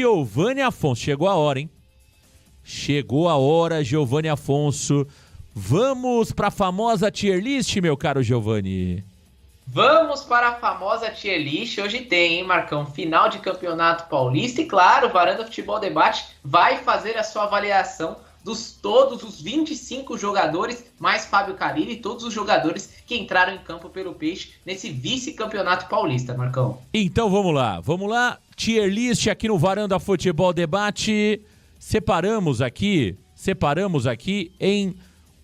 Giovanni Afonso, chegou a hora, hein? Chegou a hora, Giovanni Afonso. Vamos para a famosa tier list, meu caro Giovanni. Vamos para a famosa tier list. Hoje tem, hein, Marcão? Final de Campeonato Paulista e, claro, o Varanda Futebol Debate vai fazer a sua avaliação dos todos os 25 jogadores, mais Fábio Carille e todos os jogadores que entraram em campo pelo Peixe nesse vice-campeonato paulista, Marcão. Então vamos lá. Tier list aqui no Varanda Futebol Debate. Separamos aqui em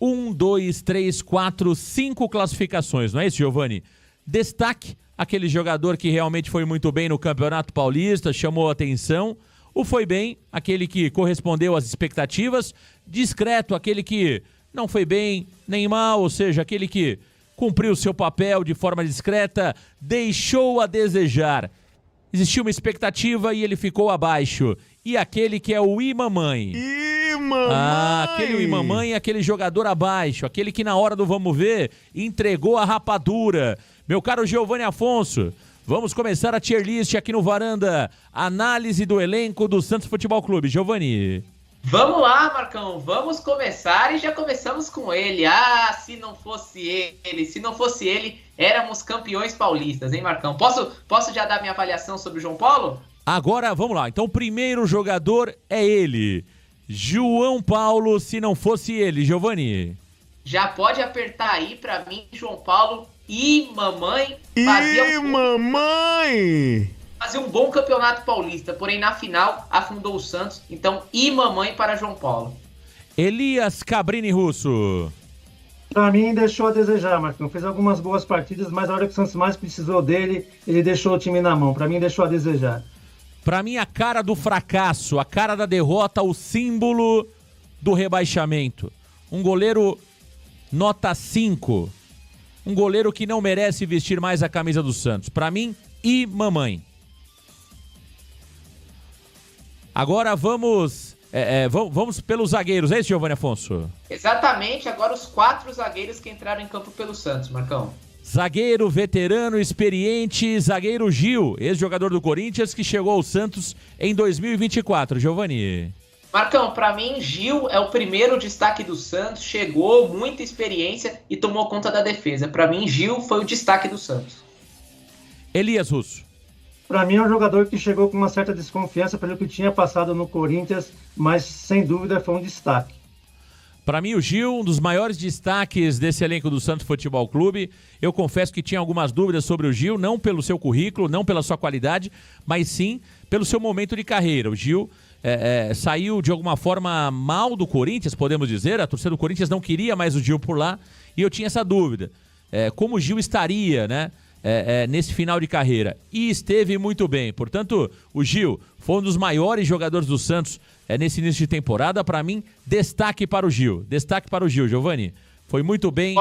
1, 2, 3, 4, 5 classificações, não é isso, Giovanni? Destaque, aquele jogador que realmente foi muito bem no Campeonato Paulista, chamou a atenção. O foi bem, aquele que correspondeu às expectativas. Discreto, aquele que não foi bem nem mal, ou seja, aquele que cumpriu seu papel de forma discreta, deixou a desejar. Existiu uma expectativa e ele ficou abaixo. E aquele que é o Imamãe. Aquele Imamãe, aquele jogador abaixo, aquele que na hora do vamos ver entregou a rapadura. Meu caro Giovanni Afonso, vamos começar a tier list aqui no Varanda. Análise do elenco do Santos Futebol Clube. Giovanni. Vamos lá, Marcão, vamos começar e já começamos com ele. Se não fosse ele, éramos campeões paulistas, hein, Marcão? Posso já dar minha avaliação sobre o João Paulo? Agora, vamos lá. Então, o primeiro jogador é ele. João Paulo, se não fosse ele, Giovanni. Já pode apertar aí, pra mim, João Paulo e mamãe fazia um bom campeonato paulista, porém na final afundou o Santos, então e mamãe para João Paulo. Elias Cabrini Russo. Pra mim deixou a desejar, Marcão. Fez algumas boas partidas, mas a hora que o Santos mais precisou dele, ele deixou o time na mão. Pra mim deixou a desejar. Pra mim, a cara do fracasso, a cara da derrota, o símbolo do rebaixamento. Um goleiro nota 5. Um goleiro que não merece vestir mais a camisa do Santos. Pra mim, e mamãe. Agora vamos pelos zagueiros, é isso, Giovanni Afonso? Exatamente, agora os 4 zagueiros que entraram em campo pelo Santos, Marcão. Zagueiro, veterano, experiente, zagueiro Gil, ex-jogador do Corinthians, que chegou ao Santos em 2024. Giovanni. Marcão, pra mim, Gil é o primeiro destaque do Santos, chegou, muita experiência e tomou conta da defesa. Pra mim, Gil foi o destaque do Santos. Elias Russo. Pra mim é um jogador que chegou com uma certa desconfiança pelo que tinha passado no Corinthians, mas sem dúvida foi um destaque. Para mim, o Gil, um dos maiores destaques desse elenco do Santos Futebol Clube. Eu confesso que tinha algumas dúvidas sobre o Gil, não pelo seu currículo, não pela sua qualidade, mas sim pelo seu momento de carreira. O Gil saiu de alguma forma mal do Corinthians, podemos dizer. A torcida do Corinthians não queria mais o Gil por lá e eu tinha essa dúvida. Como o Gil estaria, né? Nesse final de carreira, e esteve muito bem. Portanto, o Gil foi um dos maiores jogadores do Santos nesse início de temporada. Para mim, destaque para o Gil, Giovanni. Foi muito bem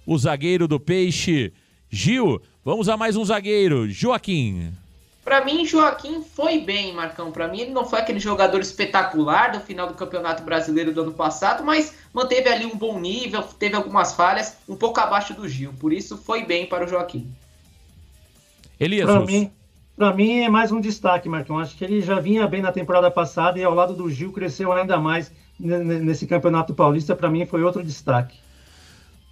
o zagueiro do Peixe. Gil, vamos a mais um zagueiro, Joaquim. Para mim, Joaquim foi bem, Marcão. Para mim, ele não foi aquele jogador espetacular do final do Campeonato Brasileiro do ano passado, mas manteve ali um bom nível, teve algumas falhas, um pouco abaixo do Gil. Por isso, foi bem para o Joaquim. Elias, pra mim é mais um destaque, Marcão. Acho que ele já vinha bem na temporada passada e ao lado do Gil cresceu ainda mais nesse Campeonato Paulista. Pra mim foi outro destaque.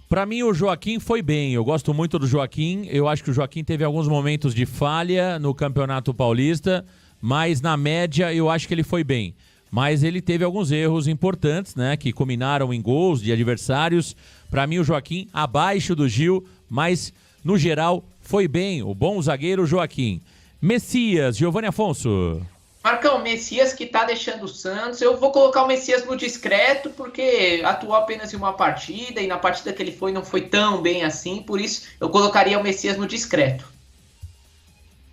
Pra mim o Joaquim foi bem. Eu gosto muito do Joaquim. Eu acho que o Joaquim teve alguns momentos de falha no Campeonato Paulista, mas na média eu acho que ele foi bem. Mas ele teve alguns erros importantes, né, que culminaram em gols de adversários. Pra mim o Joaquim abaixo do Gil, mas no geral foi bem, o bom zagueiro Joaquim. Messias, Giovanni Afonso. Marcão, Messias que tá deixando o Santos. Eu vou colocar o Messias no discreto, porque atuou apenas em uma partida, e na partida que ele foi não foi tão bem assim, por isso eu colocaria o Messias no discreto.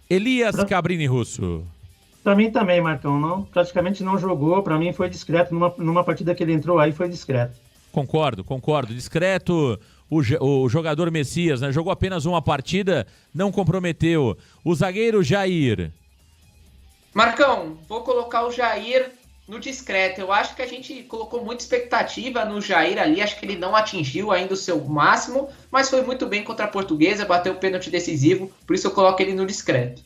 Elias Cabrini Russo. Pra mim também, Marcão, praticamente não jogou, pra mim foi discreto, numa partida que ele entrou aí foi discreto. Concordo, discreto. O jogador Messias, né? Jogou apenas uma partida, não comprometeu. O zagueiro Jair. Marcão, vou colocar o Jair no discreto. Eu acho que a gente colocou muita expectativa no Jair ali. Acho que ele não atingiu ainda o seu máximo, mas foi muito bem contra a Portuguesa, bateu o pênalti decisivo. Por isso eu coloco ele no discreto.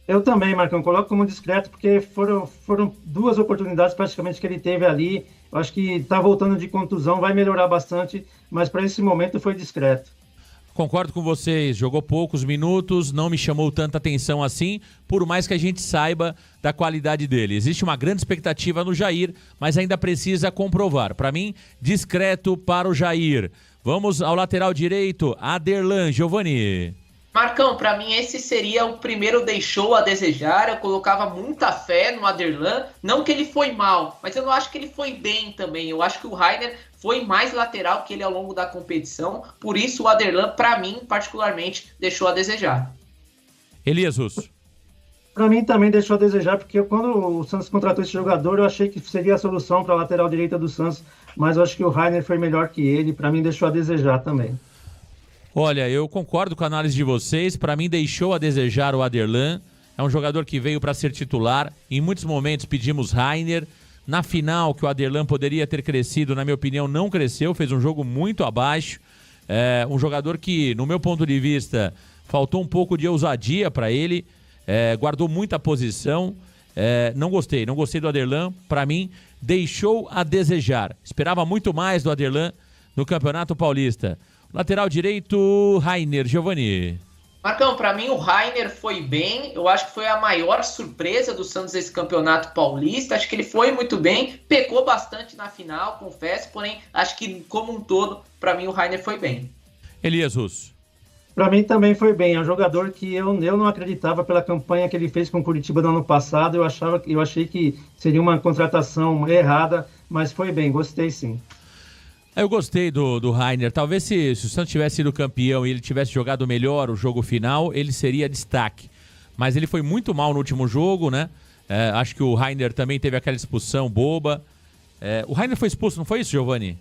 Eu também, Marcão, coloco como discreto, porque foram duas oportunidades praticamente que ele teve ali. Eu acho que está voltando de contusão, vai melhorar bastante, mas para esse momento foi discreto. Concordo com vocês, jogou poucos minutos, não me chamou tanta atenção assim, por mais que a gente saiba da qualidade dele. Existe uma grande expectativa no Jair, mas ainda precisa comprovar. Para mim, discreto para o Jair. Vamos ao lateral direito, Aderlan, Giovani. Marcão, para mim esse seria o primeiro deixou a desejar. Eu colocava muita fé no Aderlan. Não que ele foi mal, mas eu não acho que ele foi bem também. Eu acho que o Rainer foi mais lateral que ele ao longo da competição. Por isso o Aderlan, para mim, particularmente, deixou a desejar. Elias Russo. Para mim também deixou a desejar, porque quando o Santos contratou esse jogador, eu achei que seria a solução para a lateral direita do Santos, mas eu acho que o Rainer foi melhor que ele. Para mim deixou a desejar também. Olha, eu concordo com a análise de vocês. Para mim, deixou a desejar o Aderlan. É um jogador que veio para ser titular. Em muitos momentos pedimos Rainer. Na final, que o Aderlan poderia ter crescido, na minha opinião, não cresceu. Fez um jogo muito abaixo. Um jogador que, no meu ponto de vista, faltou um pouco de ousadia para ele. Guardou muita posição. Não gostei do Aderlan. Para mim, deixou a desejar. Esperava muito mais do Aderlan no Campeonato Paulista. Lateral direito, Rainer, Giovani. Marcão, para mim o Rainer foi bem. Eu acho que foi a maior surpresa do Santos nesse Campeonato Paulista. Acho que ele foi muito bem. Pecou bastante na final, confesso. Porém, acho que como um todo, para mim o Rainer foi bem. Elias Russo. Para mim também foi bem. É um jogador que eu não acreditava pela campanha que ele fez com o Curitiba no ano passado. Eu achei que seria uma contratação errada, mas foi bem. Gostei sim. Eu gostei do Rainer. Talvez se o Santos tivesse sido campeão e ele tivesse jogado melhor o jogo final, ele seria destaque. Mas ele foi muito mal no último jogo, né? Acho que o Rainer também teve aquela expulsão boba. O Rainer foi expulso, não foi isso, Giovani?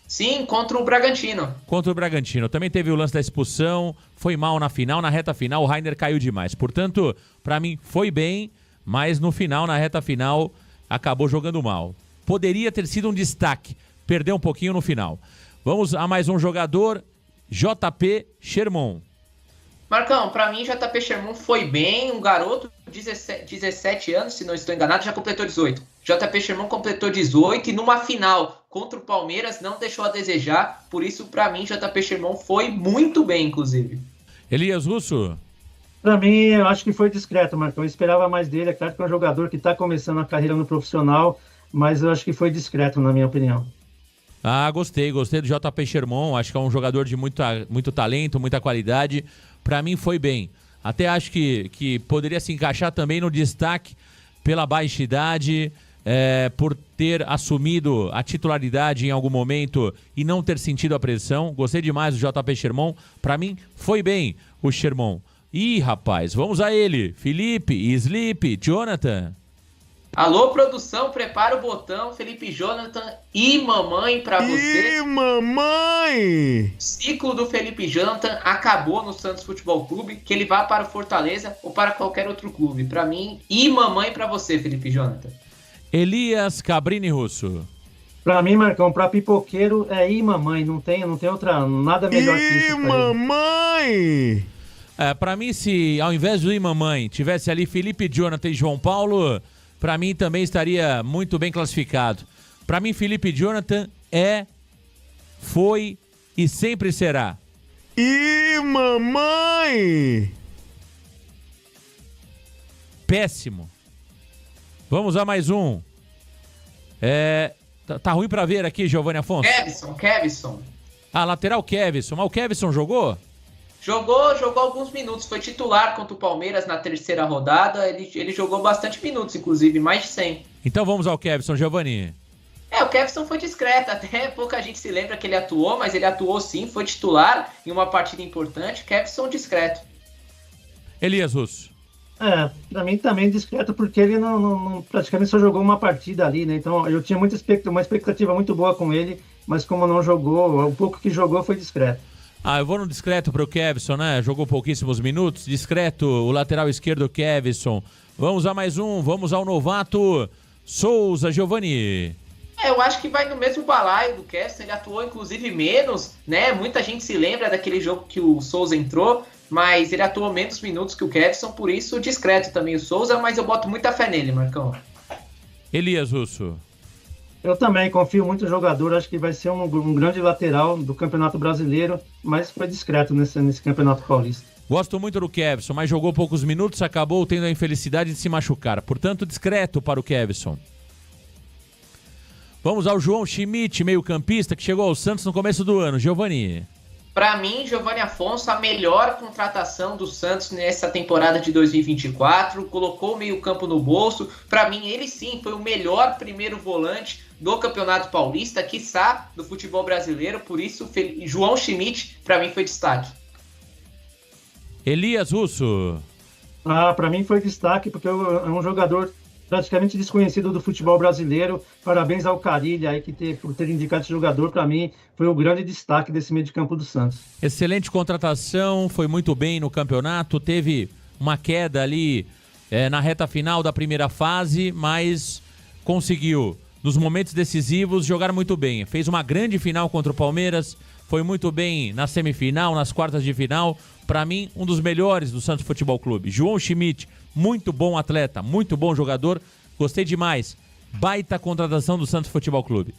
Sim, contra o Bragantino. Contra o Bragantino. Também teve o lance da expulsão, foi mal na final, na reta final o Rainer caiu demais. Portanto, para mim foi bem, mas no final, na reta final, acabou jogando mal. Poderia ter sido um destaque. Perdeu um pouquinho no final. Vamos a mais um jogador, JP Sherman. Marcão, para mim JP Sherman foi bem, um garoto de 17 anos, se não estou enganado, já completou 18. JP Sherman completou 18 e numa final contra o Palmeiras não deixou a desejar, por isso para mim JP Sherman foi muito bem, inclusive. Elias Russo. Para mim, eu acho que foi discreto, Marcão. Eu esperava mais dele. É claro que é um jogador que está começando a carreira no profissional, mas eu acho que foi discreto, na minha opinião. Gostei do JP Sherman, acho que é um jogador de muito talento, muita qualidade. Para mim foi bem. Até acho que poderia se encaixar também no destaque pela baixa idade, por ter assumido a titularidade em algum momento e não ter sentido a pressão. Gostei demais do JP Sherman. Para mim foi bem o Sherman. Ih, rapaz, vamos a ele. Felipe, Sleep, Jonathan. Alô, produção, prepara o botão. Felipe Jonathan e mamãe pra você. E mamãe! O ciclo do Felipe Jonathan acabou no Santos Futebol Clube. Que ele vá para o Fortaleza ou para qualquer outro clube. Pra mim, e mamãe pra você, Felipe Jonathan. Elias Cabrini Russo. Pra mim, Marcão, pra pipoqueiro é e mamãe. Não tem outra, nada melhor que isso. E mamãe! Pra mim, se ao invés do mamãe tivesse ali Felipe Jonathan e João Paulo, pra mim também estaria muito bem classificado. Pra mim, Felipe Jonathan foi e sempre será. E mamãe! Péssimo. Vamos a mais um. Tá ruim pra ver aqui, Giovanni Afonso. Kevson. Lateral Kevson. Mas o Kevson jogou? Jogou alguns minutos, foi titular contra o Palmeiras na terceira rodada, ele jogou bastante minutos, inclusive, mais de 100. Então vamos ao Kevson, Giovanni. O Kevson foi discreto, até pouca gente se lembra que ele atuou, mas ele atuou sim, foi titular em uma partida importante. Kevson discreto. Elias Russo. Pra mim também discreto, porque ele não praticamente só jogou uma partida ali, né? Então eu tinha uma expectativa muito boa com ele, mas como não jogou, o pouco que jogou foi discreto. Eu vou no discreto pro Kevson, né? Jogou pouquíssimos minutos. Discreto, o lateral esquerdo Kevson. Vamos a mais um, vamos ao novato Souza, Giovani. Eu acho que vai no mesmo balaio do Kevson, ele atuou inclusive menos, né? Muita gente se lembra daquele jogo que o Souza entrou, mas ele atuou menos minutos que o Kevson, por isso discreto também o Souza, mas eu boto muita fé nele, Marcão. Elias Russo. Eu também confio muito no jogador, acho que vai ser um grande lateral do Campeonato Brasileiro, mas foi discreto nesse Campeonato Paulista. Gosto muito do Kevson, mas jogou poucos minutos, acabou tendo a infelicidade de se machucar. Portanto, discreto para o Kevson. Vamos ao João Schmidt, meio-campista, que chegou ao Santos no começo do ano. Giovani. Para mim, Giovanni Afonso, a melhor contratação do Santos nessa temporada de 2024, colocou o meio-campo no bolso. Para mim, ele sim foi o melhor primeiro volante do Campeonato Paulista, quiçá do futebol brasileiro. Por isso, João Schmidt, para mim, foi destaque. Elias Russo. Para mim foi destaque, porque é um jogador praticamente desconhecido do futebol brasileiro. Parabéns ao Carilli aí por ter indicado esse jogador. Para mim, foi o grande destaque desse meio de campo do Santos. Excelente contratação, foi muito bem no campeonato, teve uma queda ali na reta final da primeira fase, mas conseguiu, nos momentos decisivos, jogar muito bem. Fez uma grande final contra o Palmeiras, foi muito bem na semifinal, nas quartas de final. Para mim, um dos melhores do Santos Futebol Clube. João Schmidt, muito bom atleta, muito bom jogador. Gostei demais. Baita contratação do Santos Futebol Clube.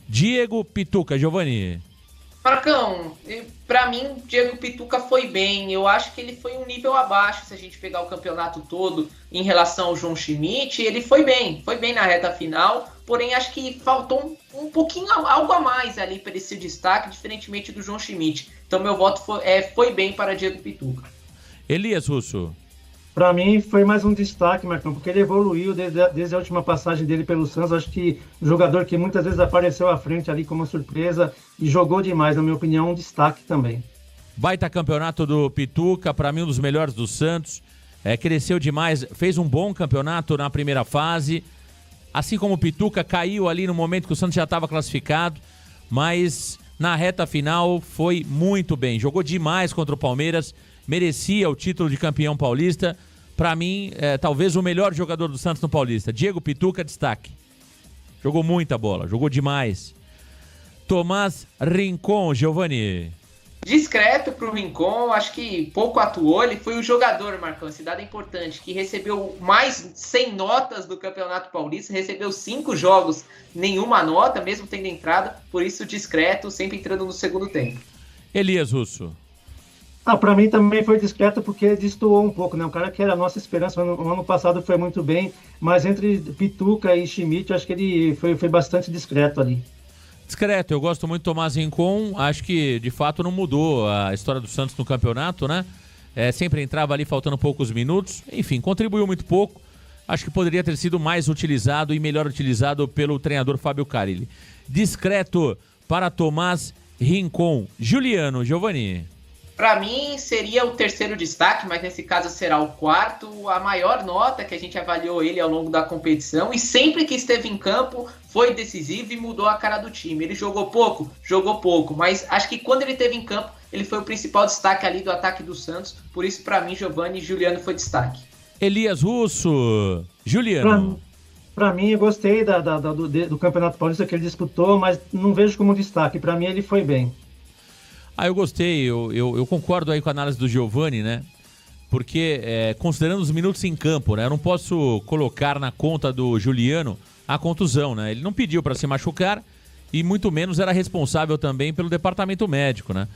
Diego Pituca, Giovani. Marcão, pra mim, Diego Pituca foi bem. Eu acho que ele foi um nível abaixo, se a gente pegar o campeonato todo em relação ao João Schmidt. Ele foi bem na reta final, porém acho que faltou um pouquinho, algo a mais ali para esse destaque, diferentemente do João Schmidt. Então meu voto foi bem para Diego Pituca. Elias Russo. Para mim, foi mais um destaque, Marcão, porque ele evoluiu desde a última passagem dele pelo Santos. Acho que um jogador que muitas vezes apareceu à frente ali como surpresa e jogou demais, na minha opinião, um destaque também. Baita campeonato do Pituca, para mim um dos melhores do Santos. Cresceu demais, fez um bom campeonato na primeira fase. Assim como o Pituca caiu ali no momento que o Santos já estava classificado, mas na reta final foi muito bem. Jogou demais contra o Palmeiras, merecia o título de campeão paulista. Para mim, talvez o melhor jogador do Santos no Paulista. Diego Pituca, destaque. Jogou muita bola, jogou demais. Tomás Rincon, Giovani. Discreto pro Rincon, acho que pouco atuou. Ele foi o jogador, Marcão, esse dado é importante, que recebeu mais 100 notas do Campeonato Paulista, recebeu 5 jogos, nenhuma nota, mesmo tendo entrada, por isso discreto, sempre entrando no segundo tempo. Elias Russo. Para mim também foi discreto porque destoou um pouco, né? Um cara que era a nossa esperança, no ano passado foi muito bem, mas entre Pituca e Schmidt, eu acho que ele foi bastante discreto ali. Discreto, eu gosto muito do Tomás Rincon, acho que de fato não mudou a história do Santos no campeonato, né? Sempre entrava ali faltando poucos minutos, enfim, contribuiu muito pouco. Acho que poderia ter sido mais utilizado e melhor utilizado pelo treinador Fábio Carilli. Discreto para Tomás Rincon. Juliano, Giovani. Para mim seria o terceiro destaque, mas nesse caso será o quarto, a maior nota que a gente avaliou ele ao longo da competição, e sempre que esteve em campo foi decisivo e mudou a cara do time. Ele jogou pouco, mas acho que quando ele esteve em campo, ele foi o principal destaque ali do ataque do Santos, por isso para mim Giovani e Juliano foi destaque. Elias Russo, Juliano. Para mim, eu gostei do Campeonato Paulista que ele disputou, mas não vejo como destaque. Para mim, ele foi bem. Eu gostei, eu concordo aí com a análise do Giovani, né? Porque, considerando os minutos em campo, né? Eu não posso colocar na conta do Juliano a contusão, né? Ele não pediu para se machucar e muito menos era responsável também pelo departamento médico, né?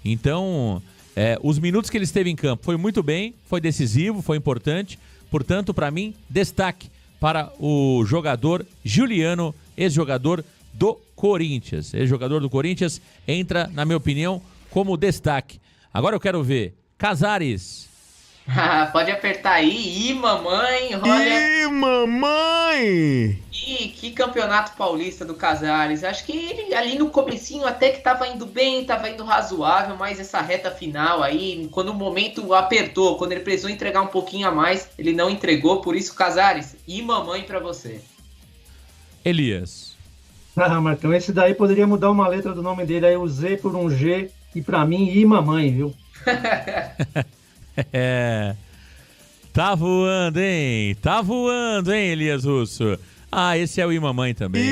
Então, os minutos que ele esteve em campo foi muito bem, foi decisivo, foi importante. Portanto, para mim, destaque para o jogador Juliano, ex-jogador do Corinthians. Ex-jogador do Corinthians entra, na minha opinião, como destaque. Agora eu quero ver Casares. Pode apertar aí. Ih, mamãe, olha. Ih, mamãe! Que campeonato paulista do Casares. Acho que ele ali no comecinho até que tava indo bem, tava indo razoável, mas essa reta final aí, quando o momento apertou, quando ele precisou entregar um pouquinho a mais, ele não entregou. Por isso, Casares, e mamãe pra você. Elias. Marcão, esse daí poderia mudar uma letra do nome dele, aí o Z por um G, e pra mim, e mamãe, viu? Tá voando, hein? Tá voando, hein, Elias Russo? Ah, esse é o Imamãe também.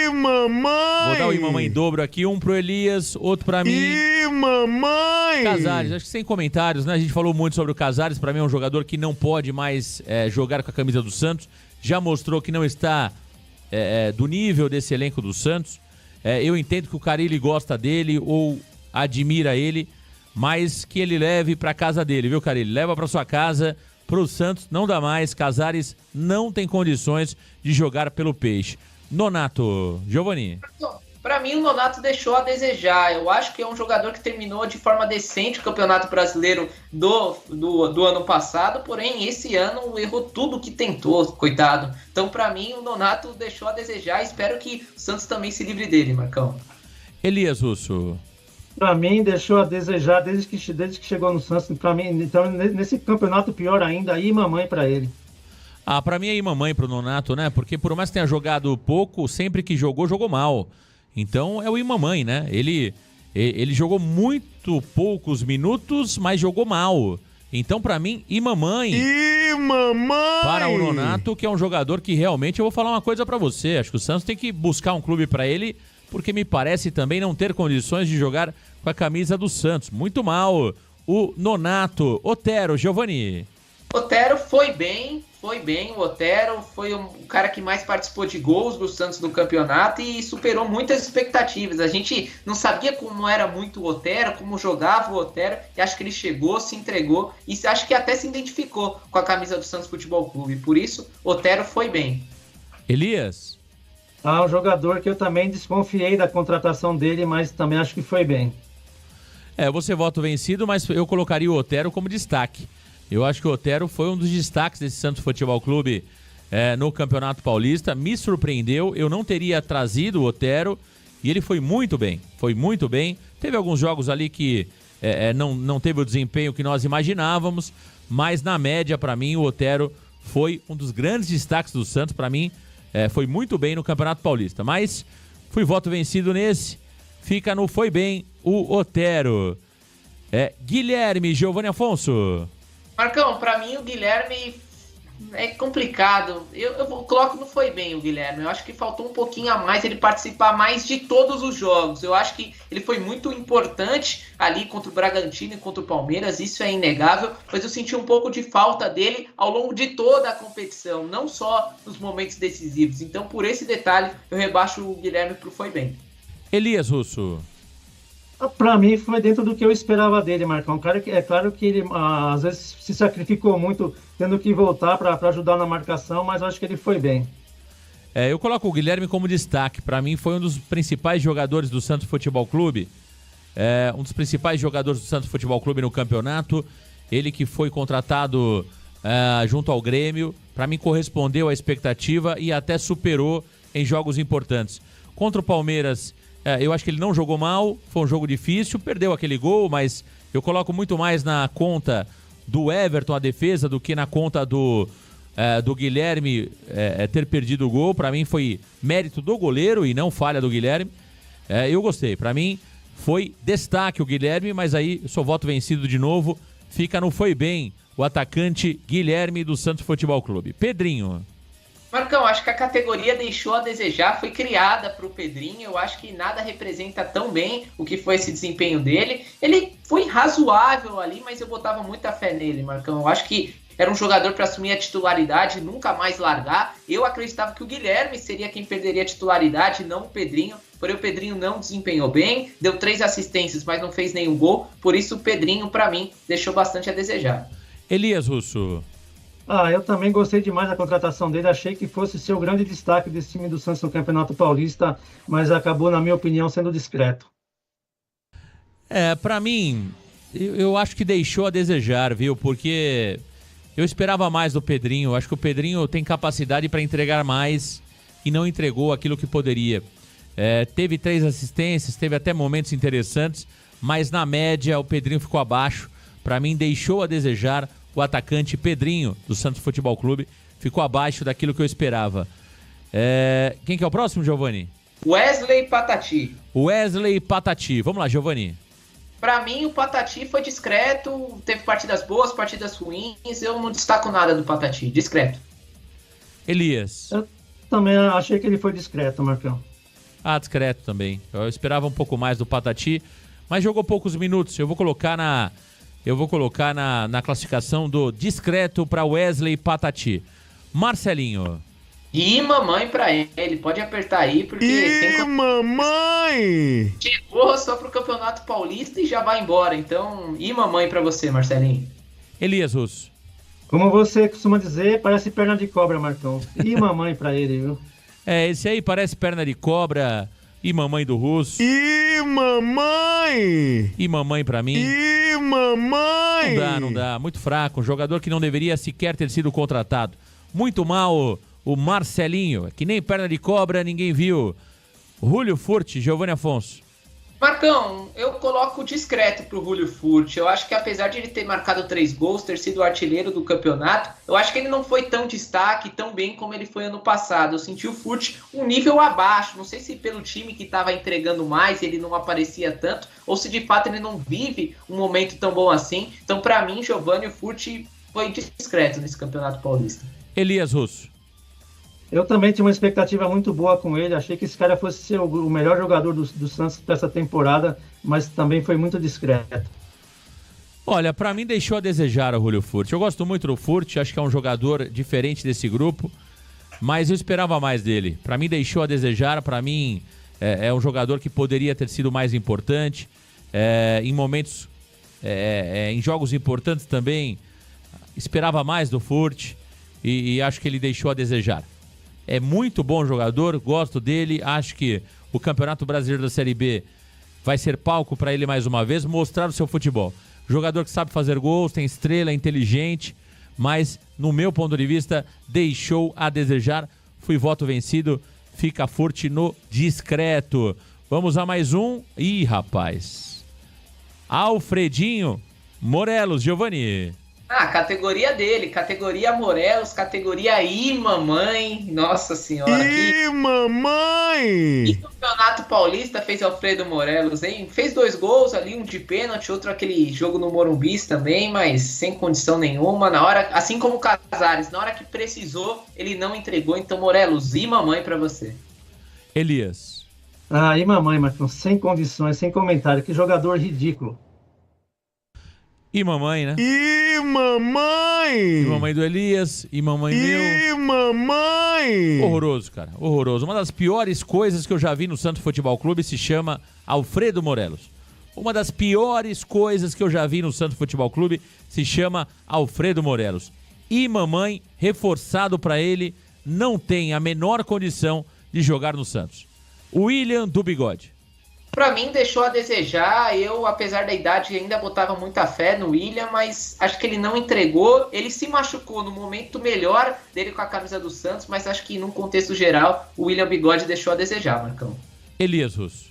Imamãe! Vou dar o Imamãe em dobro aqui, um pro Elias, outro pra mim. Imamãe! Casares, acho que sem comentários, né? A gente falou muito sobre o Casares, pra mim é um jogador que não pode mais jogar com a camisa do Santos. Já mostrou que não está do nível desse elenco do Santos. Eu entendo que o Carille gosta dele ou admira ele, mas que ele leve pra casa dele, viu, Carille? Leva pra sua casa. Pro Santos não dá mais, Casares não tem condições de jogar pelo Peixe. Nonato, Giovani. Para mim, o Nonato deixou a desejar. Eu acho que é um jogador que terminou de forma decente o Campeonato Brasileiro do ano passado, porém, esse ano errou tudo que tentou, coitado. Então, para mim, o Nonato deixou a desejar. Espero que o Santos também se livre dele, Marcão. Elias Russo. Para mim, deixou a desejar desde que chegou no Santos. Para mim, então, nesse campeonato, pior ainda, Imamãe para ele. Ah, pra mim é Imamãe pro Nonato, né? Porque por mais que tenha jogado pouco, sempre que jogou mal. Então é o Imamãe, né? Ele jogou muito poucos minutos, mas jogou mal. Então pra mim, Imamãe para o Nonato, que é um jogador que realmente, eu vou falar uma coisa pra você. Acho que o Santos tem que buscar um clube pra ele, porque me parece também não ter condições de jogar com a camisa do Santos. Muito mal o Nonato. Otero, Giovani. Otero foi bem. O Otero foi o cara que mais participou de gols do Santos no campeonato e superou muitas expectativas. A gente não sabia como era muito o Otero, como jogava o Otero, e acho que ele chegou, se entregou e acho que até se identificou com a camisa do Santos Futebol Clube. Por isso, Otero foi bem. Elias? Um jogador que eu também desconfiei da contratação dele, mas também acho que foi bem. Você vota vencido, mas eu colocaria o Otero como destaque. Eu acho que o Otero foi um dos destaques desse Santos Futebol Clube no Campeonato Paulista. Me surpreendeu, eu não teria trazido o Otero e ele foi muito bem. Teve alguns jogos ali que não teve o desempenho que nós imaginávamos, mas na média, para mim, o Otero foi um dos grandes destaques do Santos. Para mim, foi muito bem no Campeonato Paulista. Mas fui voto vencido nesse. Fica no foi bem o Otero. Guilherme Giovanni Afonso. Marcão, pra mim o Guilherme é complicado. Eu coloco não foi bem o Guilherme. Eu acho que faltou um pouquinho a mais ele participar mais de todos os jogos. Eu acho que ele foi muito importante ali contra o Bragantino e contra o Palmeiras. Isso é inegável. Mas eu senti um pouco de falta dele ao longo de toda a competição, não só nos momentos decisivos. Então, por esse detalhe, eu rebaixo o Guilherme pro foi bem. Elias Russo. Para mim foi dentro do que eu esperava dele, Marcão. Um cara que é claro que ele às vezes se sacrificou muito, tendo que voltar para ajudar na marcação, mas eu acho que ele foi bem. Eu coloco o Guilherme como destaque. Para mim foi um dos principais jogadores do Santos Futebol Clube. Um dos principais jogadores do Santos Futebol Clube no campeonato. Ele que foi contratado junto ao Grêmio. Para mim correspondeu à expectativa e até superou em jogos importantes. Contra o Palmeiras, eu acho que ele não jogou mal, foi um jogo difícil, perdeu aquele gol, mas eu coloco muito mais na conta do Everton, a defesa, do que na conta do Guilherme ter perdido o gol. Para mim foi mérito do goleiro e não falha do Guilherme. Eu gostei, para mim foi destaque o Guilherme, mas aí eu sou voto vencido de novo, fica no foi bem o atacante Guilherme do Santos Futebol Clube. Pedrinho. Marcão, acho que a categoria deixou a desejar, foi criada para o Pedrinho, eu acho que nada representa tão bem o que foi esse desempenho dele. Ele foi razoável ali, mas eu botava muita fé nele, Marcão. Eu acho que era um jogador para assumir a titularidade e nunca mais largar. Eu acreditava que o Guilherme seria quem perderia a titularidade, não o Pedrinho. Porém, o Pedrinho não desempenhou bem, deu 3 assistências, mas não fez nenhum gol. Por isso, o Pedrinho, para mim, deixou bastante a desejar. Elias Russo. Eu também gostei demais da contratação dele, achei que fosse ser o grande destaque desse time do Santos no Campeonato Paulista, mas acabou, na minha opinião, sendo discreto. Pra mim, eu acho que deixou a desejar, viu? Porque eu esperava mais do Pedrinho, acho que o Pedrinho tem capacidade para entregar mais e não entregou aquilo que poderia. Teve 3 assistências, teve até momentos interessantes, mas na média o Pedrinho ficou abaixo. Pra mim, deixou a desejar. O atacante Pedrinho, do Santos Futebol Clube, ficou abaixo daquilo que eu esperava. Quem que é o próximo, Giovani? Wesley Patati. Wesley Patati. Vamos lá, Giovani. Pra mim, o Patati foi discreto, teve partidas boas, partidas ruins, eu não destaco nada do Patati, discreto. Elias. Também achei que ele foi discreto, Marcão. Ah, discreto também. Eu esperava um pouco mais do Patati, mas jogou poucos minutos. Eu vou colocar na classificação do discreto para Wesley Patati. Marcelinho. E mamãe pra ele, pode apertar aí, porque E mamãe! chegou só pro Campeonato Paulista e já vai embora. Então, e mamãe pra você, Marcelinho? Elias Russo. Como você costuma dizer, parece perna de cobra, Marcão. E mamãe pra ele, viu? Esse aí parece perna de cobra e mamãe do Russo. E mamãe! E mamãe pra mim. E mamãe! Não dá. Muito fraco. Um jogador que não deveria sequer ter sido contratado. Muito mal o Marcelinho. Que nem perna de cobra, ninguém viu. Julio Furti, Giovanni Afonso. Marcão, eu coloco discreto pro Julio Furti. Eu acho que apesar de ele ter marcado 3 gols, ter sido o artilheiro do campeonato, eu acho que ele não foi tão destaque, tão bem como ele foi ano passado. Eu senti o Furti um nível abaixo. Não sei se pelo time que estava entregando mais, ele não aparecia tanto, ou se de fato ele não vive um momento tão bom assim. Então, pra mim, Giovanni Furti foi discreto nesse Campeonato Paulista. Elias Russo. Eu também tinha uma expectativa muito boa com ele. Achei que esse cara fosse ser o melhor jogador do Santos dessa temporada, mas também foi muito discreto. Olha, pra mim deixou a desejar o Julio Furti. Eu gosto muito do Furti, acho que é um jogador diferente desse grupo, mas eu esperava mais dele. Pra mim deixou a desejar, pra mim é um jogador que poderia ter sido mais importante. Em momentos, em jogos importantes também, esperava mais do Furti e acho que ele deixou a desejar. É muito bom jogador, gosto dele, acho que o Campeonato Brasileiro da Série B vai ser palco para ele mais uma vez, mostrar o seu futebol. Jogador que sabe fazer gols, tem estrela, é inteligente, mas no meu ponto de vista deixou a desejar. Fui voto vencido, fica Furti no discreto. Vamos a mais um. Ih, rapaz. Alfredinho Morelos, Giovanni. Categoria dele, categoria Morelos, categoria I, mamãe, nossa senhora. E mamãe! Que Campeonato Paulista fez Alfredo Morelos, hein? Fez 2 gols ali, um de pênalti, outro aquele jogo no Morumbi também, mas sem condição nenhuma. Na hora, assim como o Casares, na hora que precisou, ele não entregou. Então, Morelos, e mamãe pra você. Elias. E mamãe, Marcão, sem condições, sem comentário. Que jogador ridículo. E mamãe, né? E mamãe! E mamãe do Elias, e mamãe meu. E mamãe! Horroroso, cara, horroroso. Uma das piores coisas que eu já vi no Santos Futebol Clube se chama Alfredo Morelos. Uma das piores coisas que eu já vi no Santos Futebol Clube se chama Alfredo Morelos. E mamãe, reforçado pra ele, não tem a menor condição de jogar no Santos. William do Bigode. Pra mim, deixou a desejar. Eu, apesar da idade, ainda botava muita fé no William, mas acho que ele não entregou. Ele se machucou no momento melhor dele com a camisa do Santos, mas acho que, num contexto geral, o William Bigode deixou a desejar, Marcão. Elias Russo.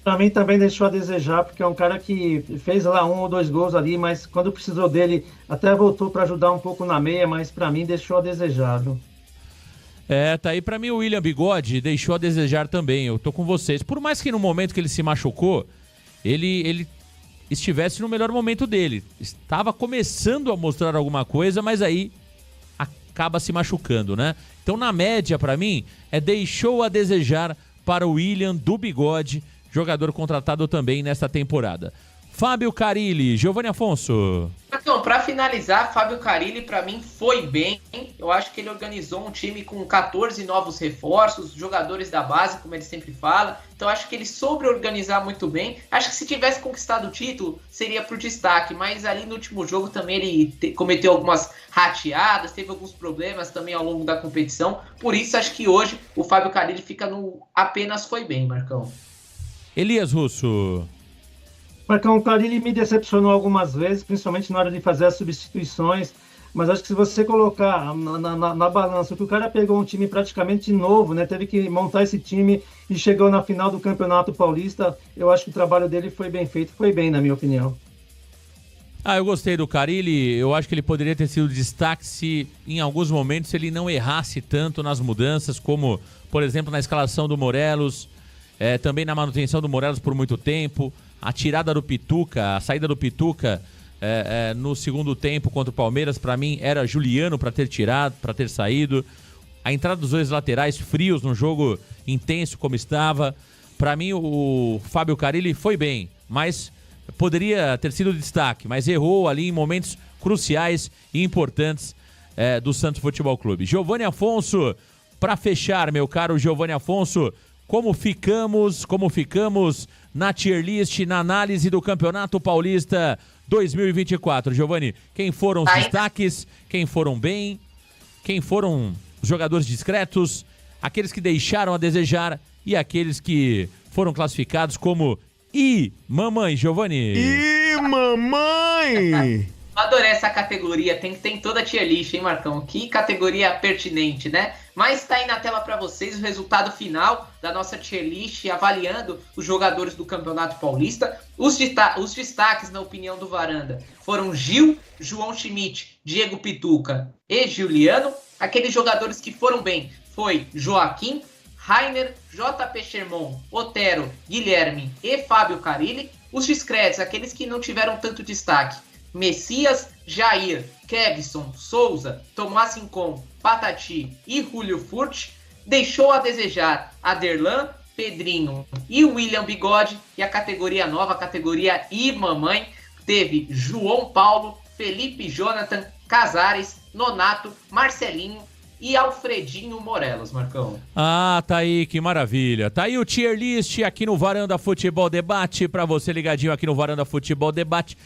Pra mim também deixou a desejar, porque é um cara que fez lá 1 ou 2 gols ali, mas quando precisou dele, até voltou pra ajudar um pouco na meia, mas pra mim deixou a desejar, viu? Tá aí pra mim o William Bigode deixou a desejar também, eu tô com vocês. Por mais que no momento que ele se machucou, ele estivesse no melhor momento dele. Estava começando a mostrar alguma coisa, mas aí acaba se machucando, né? Então na média pra mim, deixou a desejar para o William do Bigode, jogador contratado também nesta temporada. Fábio Carilli, Giovanni Afonso. Então, para finalizar, Fábio Carilli, para mim, foi bem. Eu acho que ele organizou um time com 14 novos reforços, jogadores da base, como ele sempre fala. Então, acho que ele soube organizar muito bem. Acho que se tivesse conquistado o título, seria pro destaque. Mas ali no último jogo também ele cometeu algumas rateadas, teve alguns problemas também ao longo da competição. Por isso, acho que hoje o Fábio Carilli fica no apenas foi bem, Marcão. Elias Russo. Marcão, o Carilli me decepcionou algumas vezes, principalmente na hora de fazer as substituições, mas acho que se você colocar na balança que o cara pegou um time praticamente novo, né, teve que montar esse time e chegou na final do Campeonato Paulista, eu acho que o trabalho dele foi bem feito, foi bem, na minha opinião. Eu gostei do Carilli, eu acho que ele poderia ter sido destaque se em alguns momentos ele não errasse tanto nas mudanças, como, por exemplo, na escalação do Morelos, também na manutenção do Morelos por muito tempo, a tirada do Pituca, a saída do Pituca no segundo tempo contra o Palmeiras, para mim era Juliano para ter tirado, para ter saído. A entrada dos dois laterais frios num jogo intenso como estava. Para mim, o Fábio Carille foi bem, mas poderia ter sido destaque, mas errou ali em momentos cruciais e importantes do Santos Futebol Clube. Giovanni Afonso, para fechar, meu caro Giovanni Afonso, como ficamos na tier list, na análise do Campeonato Paulista 2024? Giovanni, quem foram os destaques, quem foram bem, quem foram os jogadores discretos, aqueles que deixaram a desejar e aqueles que foram classificados como mamãe, Giovanni? Mamãe! Adorei essa categoria, tem que ter em toda a tier list, hein, Marcão? Que categoria pertinente, né? Mas tá aí na tela para vocês o resultado final da nossa tier list, avaliando os jogadores do Campeonato Paulista. Os destaques, na opinião do Varanda, foram Gil, João Schmidt, Diego Pituca e Juliano. Aqueles jogadores que foram bem foi Joaquim, Rainer, JP Sherman, Otero, Guilherme e Fábio Carille. Os discretos, aqueles que não tiveram tanto destaque: Messias, Jair, Kevson, Souza, Tomás Rincon, Patati e Julio Furt. Deixou a desejar Aderlan, Pedrinho e William Bigode. E a categoria nova, a categoria mamãe, teve João Paulo, Felipe Jonathan, Casares, Nonato, Marcelinho e Alfredinho Morelos, Marcão. Ah, tá aí, que maravilha. Tá aí o tier list aqui no Varanda Futebol Debate, pra você ligadinho aqui no Varanda Futebol Debate.